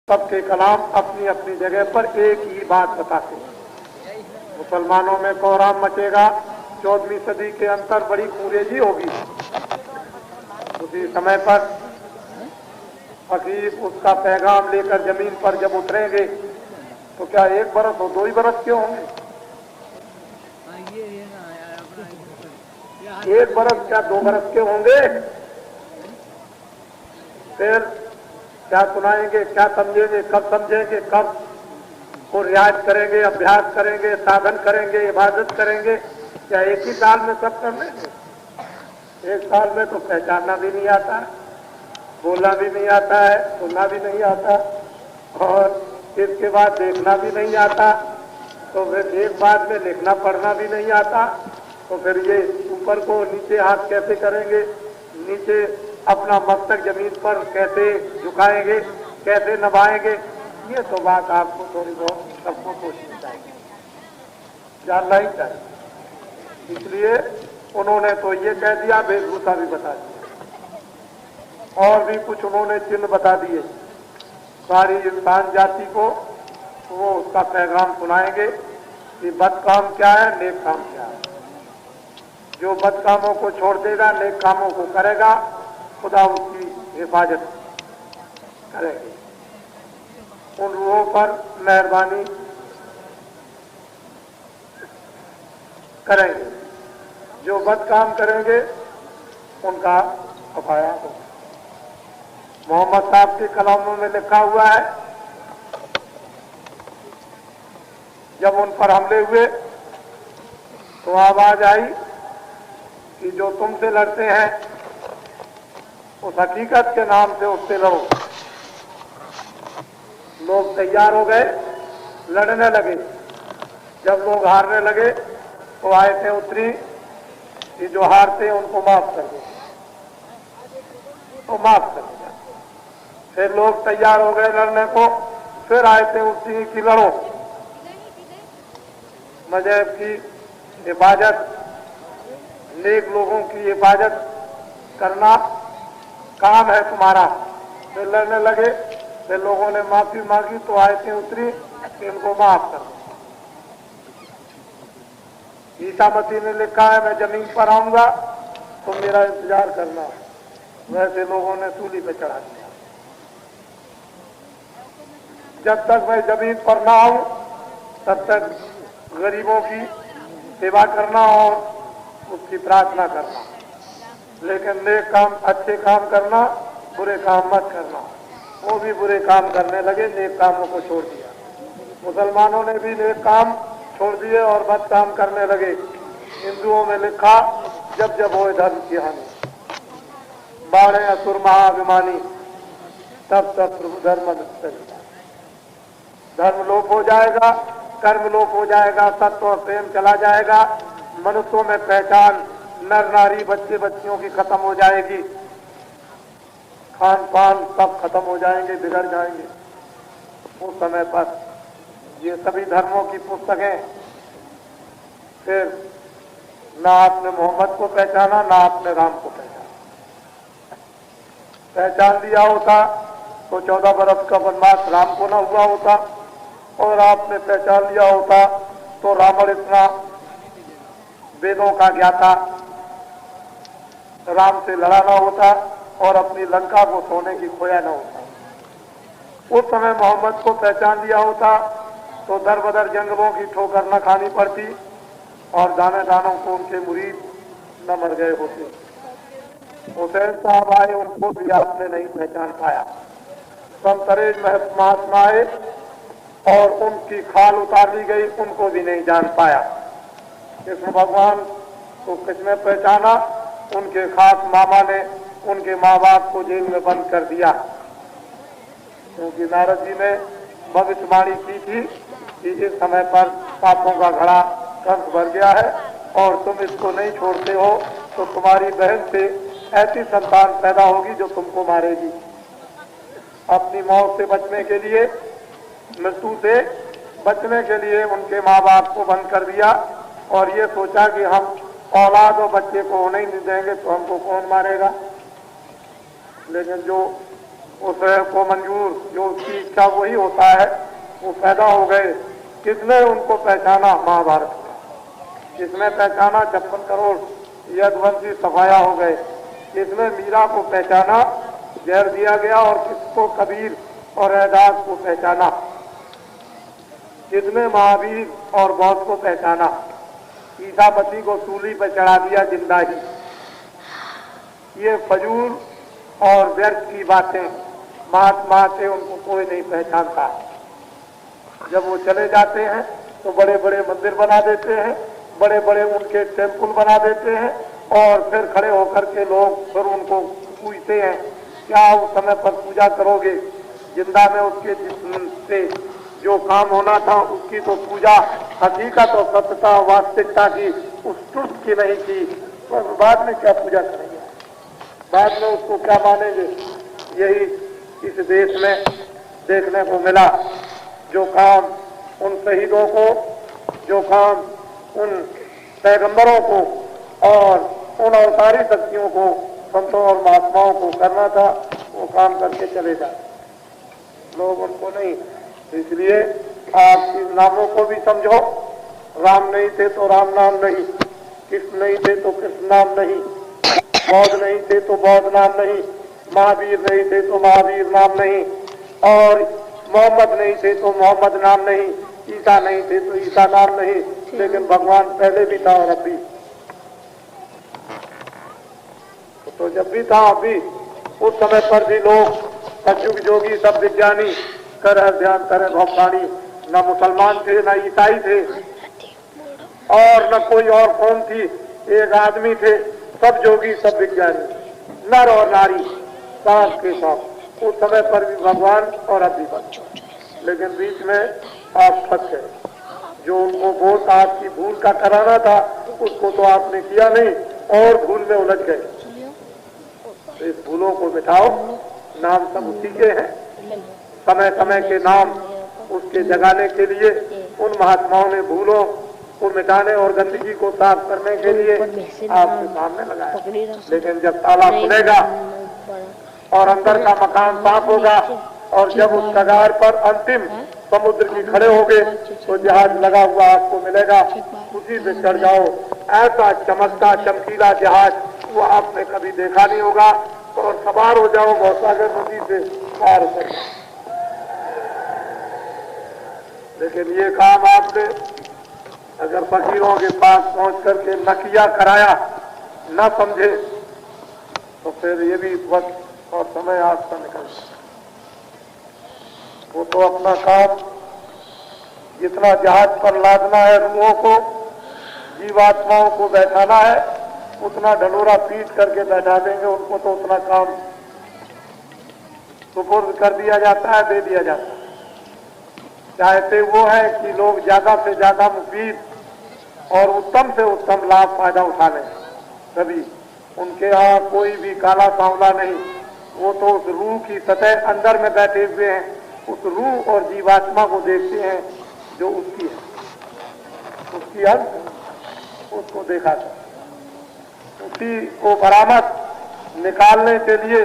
सबके कलाम अपनी अपनी जगह पर एक ही बात बताते हैं। मुसलमानों में कोहराम मचेगा, 14वीं सदी के अंतर बड़ी अंग्रेजी होगी। उसी समय पर फकीर उसका पैगाम लेकर जमीन पर जब उतरेंगे तो क्या 1 बरस हो 2 ही बरस क्यों होंगे? 1 बरस क्या 2 बरस के होंगे? फिर क्या सुनाएंगे, क्या समझेंगे, कब समझेंगे, कब को रियाज करेंगे, अभ्यास करेंगे, साधन करेंगे, इबादत करेंगे? क्या एक ही साल में सब कर लेंगे? 1 साल में तो पहचानना भी नहीं आता, बोलना भी नहीं आता है, सुनना भी नहीं आता और इसके बाद देखना भी नहीं आता, तो फिर एक बाद में लिखना पढ़ना भी नहीं आता, तो फिर ये ऊपर को नीचे हाथ कैसे करेंगे, नीचे अपना मस्तक जमीन पर कैसे झुकाएंगे, कैसे नभाएंगे? ये तो बात आपको थोड़ी बहुत सबको सोचनी चाहिए, जानना ही चाहिए। इसलिए उन्होंने तो ये कह दिया, वेशभूषा भी बता दिया और भी कुछ उन्होंने चिन्ह बता दिए सारी इंसान जाति को। वो उसका पैगाम सुनाएंगे कि बद काम क्या है, नेक काम क्या है। जो बद कामों को छोड़ देगा, नेक कामों को करेगा, खुदा उसकी हिफाजत करेंगे। उन रूहों पर मेहरबानी करेंगे, जो बद काम करेंगे उनका सफाया होगा। मोहम्मद साहब के कलामों में लिखा हुआ है, जब उन पर हमले हुए तो आवाज आई कि जो तुमसे लड़ते हैं उस हकीकत के नाम से उससे लड़ो। लोग तैयार हो गए, लड़ने लगे। जब लोग हारने लगे तो आयतें उतरी कि जो हारते उनको माफ कर दो, तो माफ कर दिया। फिर लोग तैयार हो गए लड़ने को, फिर आयतें उतरी कि लड़ो। मजहब की हिफाजत, नेक लोगों की हिफाजत करना काम है तुम्हारा। फिर लड़ने लगे, फिर लोगों ने माफी मांगी तो आयतें उतरी कि इनको माफ कर दो। ईसा मसीह ने लिखा है, मैं जमीन पर आऊंगा तो मेरा इंतजार करना। वैसे लोगों ने सूली पे चढ़ा दिया। जब तक मैं जमीन पर ना आऊं तब तक गरीबों की सेवा करना और उसकी प्रार्थना करना, लेकिन नेक काम, अच्छे काम करना, बुरे काम मत करना। वो भी बुरे काम करने लगे, नेक कामों को छोड़ दिया। मुसलमानों ने भी नेक काम छोड़ दिए और बद काम करने लगे। हिंदुओं में लिखा, जब जब हो धर्म की हानि, बाढ़े असुर महाभिमानी, तब तब प्रभु धर्म धर्म लोप हो जाएगा, कर्म लोप हो जाएगा, सत्य और प्रेम चला जाएगा। मनुष्यों में पहचान, नर नारी, बच्चे बच्चियों की खत्म हो जाएगी, खान पान सब खत्म हो जाएंगे, बिगड़ जाएंगे। उस समय पर ये सभी धर्मों की पुस्तकें, फिर ना आपने मोहम्मद को पहचाना, ना आपने राम को पहचाना। पहचान लिया होता तो 14 बरस का वनवास राम को ना हुआ होता, और आपने पहचान लिया होता तो रावण इतना वेदों का ज्ञाता राम से लड़ा ना होता और अपनी लंका को सोने की खोया ना होता। उस समय मोहम्मद को पहचान लिया होता तो दर बदर जंगलों की ठोकर न खानी पड़ती और दाने दानों को उनके मुरीद न मर गए होते। हुसैन साहब आए, उनको भी आपने नहीं पहचान पाया। संतरेज महात्मा आए और उनकी खाल उतार ली गई, उनको भी नहीं जान पाया। कृष्ण भगवान को किसने पहचाना? उनके खास मामा ने उनके माँ बाप को जेल में बंद कर दिया, क्योंकि नारद जी ने भविष्यवाणी की थी कि इस समय पर पापों का घड़ा कंस भर गया है और तुम इसको नहीं छोड़ते हो तो तुम्हारी बहन से ऐसी संतान पैदा होगी जो तुमको मारेगी। अपनी मौत से बचने के लिए, मृत्यु से बचने के लिए उनके माँ बाप को बंद कर दिया और ये सोचा कि हम औलाद और बच्चे को होने ही नहीं देंगे तो हमको कौन मारेगा। लेकिन जो को मंजूर, जो उसकी इच्छा वही होता है, वो पैदा हो गए। किसने उनको पहचाना? महाभारत में। किसने पहचाना? 56 करोड़ यदुवंशी सफाया हो गए। किसने मीरा को पहचाना? जहर दिया गया। और किसको? कबीर और रैदास को पहचाना। किसने? महावीर और बौद्ध को पहचाना। ईसा मसीह को सूली पर चढ़ा दिया जिंदा ही। ये फजूल और व्यर्थ की बातें, महात्मा से उनको कोई नहीं पहचानता। जब वो चले जाते हैं तो बड़े बड़े मंदिर बना देते हैं, बड़े बड़े उनके टेम्पल बना देते हैं, और फिर खड़े होकर के लोग फिर उनको पूछते हैं, क्या उस समय पर पूजा करोगे? जिंदा में उसके से जो काम होना था उसकी तो पूजा हकीकत और सत्यता वास्तविकता की, उस ट्रुथ की नहीं की, तो बाद में क्या पूजा करेंगे? बाद में उसको क्या मानेंगे? यही इस देश में देखने को मिला। जो काम उन शहीदों को, जो काम उन पैगंबरों को और उन अवतारी शक्तियों को, संतों और महात्माओं को करना था, वो काम करके चले जाते, लोग उनको नहीं। इसलिए आप इन नामों को भी समझो। राम नहीं थे तो राम नाम नहीं, कृष्ण नहीं थे तो कृष्ण नाम नहीं, बौद्ध नहीं थे तो बौद्ध नाम नहीं, महावीर नहीं थे तो महावीर नाम नहीं, और मोहम्मद नहीं थे तो मोहम्मद नाम नहीं, ईसा नहीं थे तो ईसा नाम नहीं। लेकिन भगवान पहले भी था और अब भी। तो जब भी था अब भी, उस समय पर भी लोग सतयुग जोगी सब विज्ञानी कर ध्यान करें भौकानी, न मुसलमान थे न ईसाई थे और न कोई और कौन थी, एक आदमी थे, सब जोगी सब विज्ञानी, नर और नारी साफ के साथ। उस समय पर भी भगवान और अभी बन, लेकिन बीच में आप फंस गए। जो उनको वोट आपकी भूल का कराना था उसको तो आपने किया नहीं और भूल में उलझ गए। तो इस भूलों को मिटाओ। नाम सब उसी के हैं। समय समय के नाम उसके जगाने के लिए उन महात्माओं ने भूलों को मिटाने और गंदगी को साफ करने के लिए आपके सामने लगाया। लेकिन जब ताला खुलेगा और अंदर का मकान साफ होगा और जब उस कगार पर अंतिम समुद्र की खड़े होगे तो जहाज लगा हुआ आपको मिलेगा, उसी पे चढ़ जाओ। ऐसा चमकता चमकीला जहाज वो आपने कभी देखा नहीं होगा, और सवार हो जाओ भवसागर नदी से पार हो। लेकिन ये काम आपने अगर फकीरों के पास पहुंच करके न किया, कराया, न समझे, तो फिर ये भी वक्त और समय आपका निकल। वो तो अपना काम जितना जहाज पर लादना है, रूहों को, जीवात्माओं को बैठाना है, उतना ढलोरा पीट करके बैठा देंगे। उनको तो उतना काम सुपुर्द कर दिया जाता है, दे दिया जाता है। चाहते वो है कि लोग ज्यादा से ज्यादा मुफीद और उत्तम से उत्तम लाभ फायदा उठा लें। तभी उनके यहाँ कोई भी काला सांवला नहीं, वो तो उस रूह की सतह अंदर में बैठे हुए हैं, उस रूह और जीवात्मा को देखते हैं जो उसकी है, उसकी अंश उसको देखा था। उसी को बरामद निकालने के लिए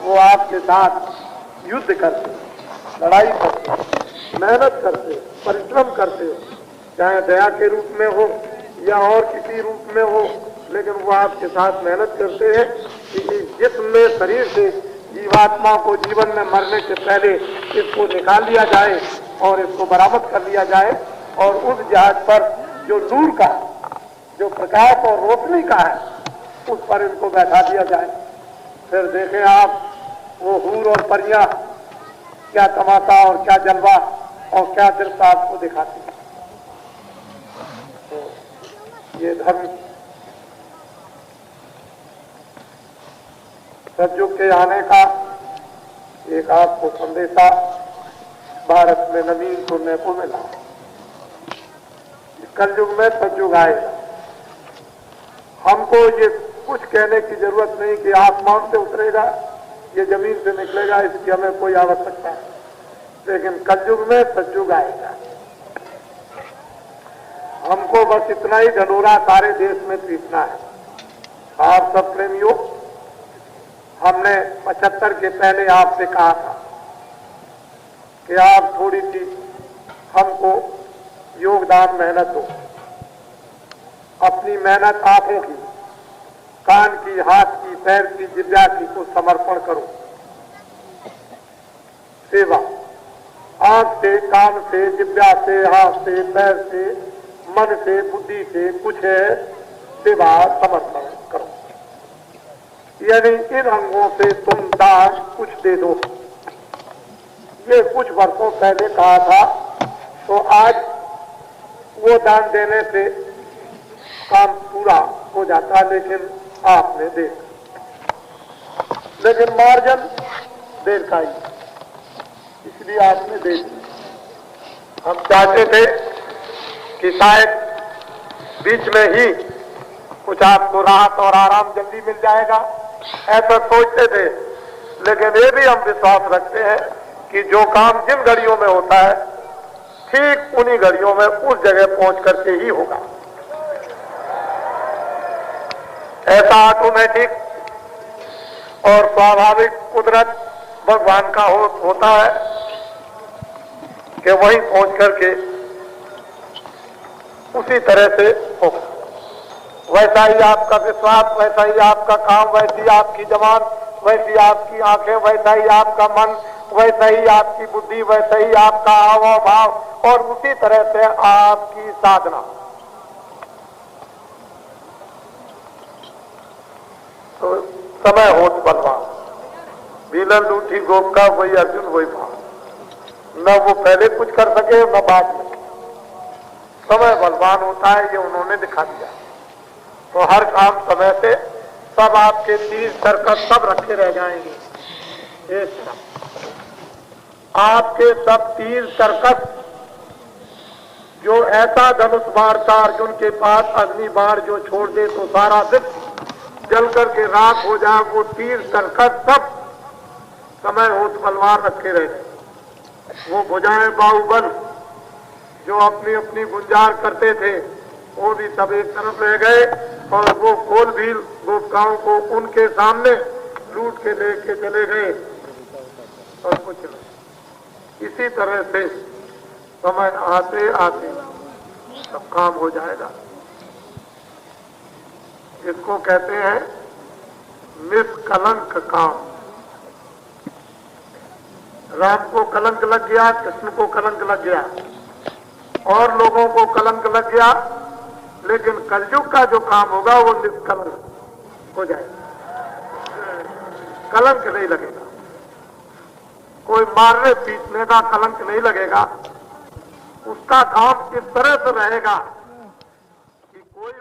वो आपके साथ युद्ध करते, लड़ाई करते, मेहनत करते, परिश्रम करते, चाहे दया के रूप में हो या और किसी रूप में हो, लेकिन वो आपके साथ मेहनत करते हैं कि इस जिस्म में, शरीर से जीवात्मा को जीवन में मरने से पहले इसको निकाल लिया जाए और इसको बरामद कर लिया जाए, और उस जहाज पर जो नूर का, जो प्रकाश और रोशनी का है, उस पर इनको बैठा दिया जाए। फिर देखें आप वो हूर और परियां क्या तमाशा और क्या जलवा और क्या दृश्य आपको दिखाती है। तो ये धर्म सतयुग के आने का एक आपको संदेशा भारत में नवीन सुनने को मिला। कलयुग में सतयुग आएगा। हमको ये कुछ कहने की जरूरत नहीं कि आसमान से उतरेगा, ये जमीन से निकलेगा, इसकी हमें कोई आवश्यकता नहीं। लेकिन कलयुग में सतयुग आएगा। हमको बस इतना ही ढलोरा सारे देश में पीटना है। आप सब प्रेमियों, हमने 75 के पहले आपसे कहा था कि आप थोड़ी सी हमको योगदान मेहनत दो, अपनी मेहनत आंखों की, कान की, हाथ की, पैर की, जिह्वा की को समर्पण करो। सेवा आंख से, कान से, जिह्वा से, हाथ से, पैर से, मन से, बुद्धि से कुछ है सेवा समर्पण करो। यानी इन अंगों से तुम दान कुछ दे दो। ये कुछ वर्षों पहले कहा था, तो आज वो दान देने से काम पूरा हो जाता, लेकिन आपने दे, लेकिन मार्जिन देर का ही, इसलिए आपने दे दी। हम चाहते थे कि शायद बीच में ही कुछ आपको राहत और आराम जल्दी मिल जाएगा, ऐसा सोचते थे, लेकिन ये भी हम विश्वास रखते हैं कि जो काम जिन घड़ियों में होता है ठीक उन्हीं घड़ियों में उस जगह पहुंच करके ही होगा। ऐसा ऑटोमेटिक और स्वाभाविक कुदरत भगवान का होता है कि वहीं पहुंच करके उसी तरह से होगा। वैसा ही आपका विश्वास, वैसा ही आपका काम, वैसी आपकी जबान, वैसी आपकी आंखें, वैसा ही आपका मन, वैसा ही आपकी बुद्धि, वैसा ही आपका हाव भाव और उसी तरह से आपकी साधना। तो समय होत बलवान, बीलन लूठी गोप का वही अर्जुन वही भाव, न वो पहले कुछ कर सके न बाद में। समय बलवान होता है, ये उन्होंने दिखा दिया। तो हर काम समय से, सब आपके तीर सर्कस सब रखे रह जाएंगे। आपके सब तीर सर्कस, जो ऐसा धनुष बाण था अर्जुन के पास, अग्नि बाण जो छोड़ दे तो सारा विश्व जल करके राख हो जाए, वो तीर सर्कस सब समय होत बलवान रखे रहे। वो भुजाएं बाहुबल जो अपनी अपनी गुंजार करते थे, वो भी सब एक तरफ रह गए, और वो खोल भी गोपकाओं को उनके सामने लूट के लेके चले गए और कुछ नहीं। इसी तरह से समय आते आते सब काम हो जाएगा। इसको कहते हैं निष्कलंक काम। राम को कलंक लग गया, कृष्ण को कलंक लग गया, और लोगों को कलंक लग गया, लेकिन कलयुग का जो काम होगा वो निष्कलंक हो जाएगा, कलंक नहीं लगेगा। कोई मारने पीटने का कलंक नहीं लगेगा। उसका काम इस तरह से रहेगा कि कोई